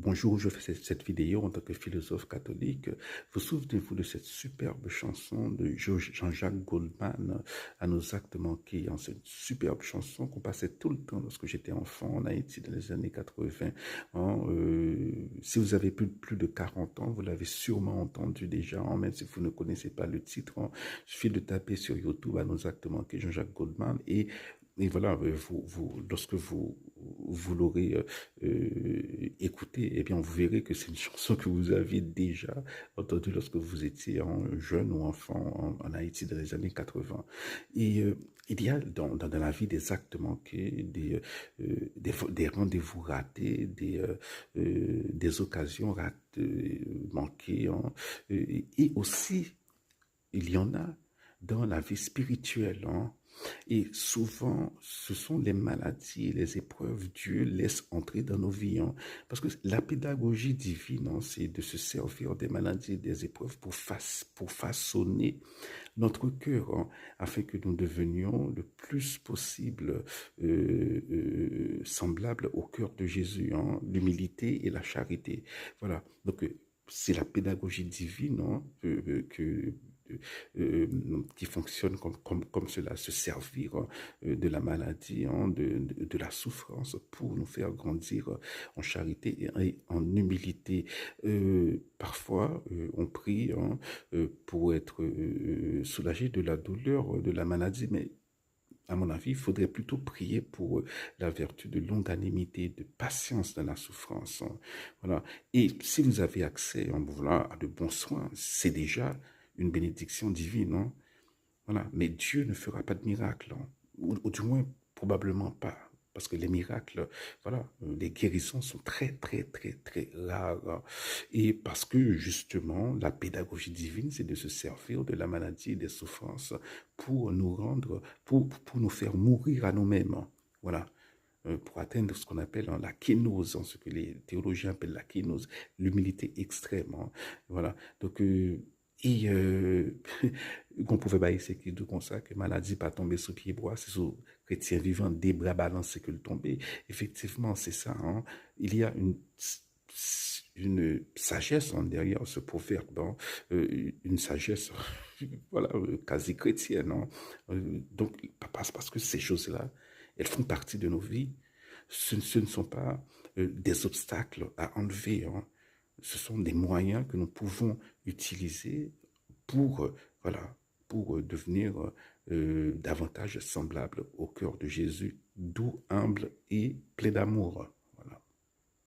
Bonjour, je fais cette vidéo en tant que philosophe catholique. Vous souvenez-vous de cette superbe chanson de Jean-Jacques Goldman, À nos actes manqués, hein? C'est une superbe chanson qu'on passait tout le temps lorsque j'étais enfant en Haïti dans les années 80. Hein. Si vous avez plus de 40 ans, vous l'avez sûrement entendu déjà, hein, même si vous ne connaissez pas le titre. Hein. Il suffit de taper sur YouTube À nos actes manqués, Jean-Jacques Goldman, et voilà, lorsque vous l'aurez écoutez, eh bien, vous verrez que c'est une chanson que vous aviez déjà entendue lorsque vous étiez jeune ou enfant en Haïti dans les années 80. Et il y a dans la vie des actes manqués, des rendez-vous ratés, des occasions ratées, manquées. Hein. Et aussi, il y en a dans la vie spirituelle. Hein. Et souvent, ce sont les maladies et les épreuves, Dieu laisse entrer dans nos vies. Hein. Parce que la pédagogie divine, hein, c'est de se servir des maladies et des épreuves pour façonner notre cœur, hein, afin que nous devenions le plus possible semblables au cœur de Jésus, hein, l'humilité et la charité. Voilà. Donc, c'est la pédagogie divine, hein, euh, qui fonctionne comme cela, se servir de la maladie, hein, de la souffrance pour nous faire grandir en charité et en humilité. Parfois, on prie, hein, pour être soulagé de la douleur de la maladie, mais à mon avis, il faudrait plutôt prier pour la vertu de longanimité, de patience dans la souffrance. Hein. Voilà. Et si vous avez accès voilà, à de bons soins, c'est déjà une bénédiction divine. Hein. Voilà. Mais Dieu ne fera pas de miracle, hein. Ou du moins, probablement pas. Parce que les miracles, voilà, les guérisons sont très, très, très, très rares. Hein. Et parce que, justement, la pédagogie divine, c'est de se servir de la maladie et des souffrances pour nous rendre, pour nous faire mourir à nous-mêmes. Hein. Voilà. Pour atteindre ce qu'on appelle la kénose, hein, ce que les théologiens appellent la kénose, l'humilité extrême. Hein. Voilà. Donc, et qu'on pouvait pas essayer de comme ça, que maladie pas tomber sous pied bois, c'est sous chrétien vivant, des bras balancés que le tomber. Effectivement, c'est ça. Hein. Il y a une sagesse en derrière ce proverbe, hein, une sagesse voilà, quasi chrétienne. Hein. Donc, parce que ces choses-là, elles font partie de nos vies. Ce ne sont pas des obstacles à enlever. Hein. Ce sont des moyens que nous pouvons utiliser pour, voilà, pour devenir davantage semblable au cœur de Jésus, doux, humble et plein d'amour.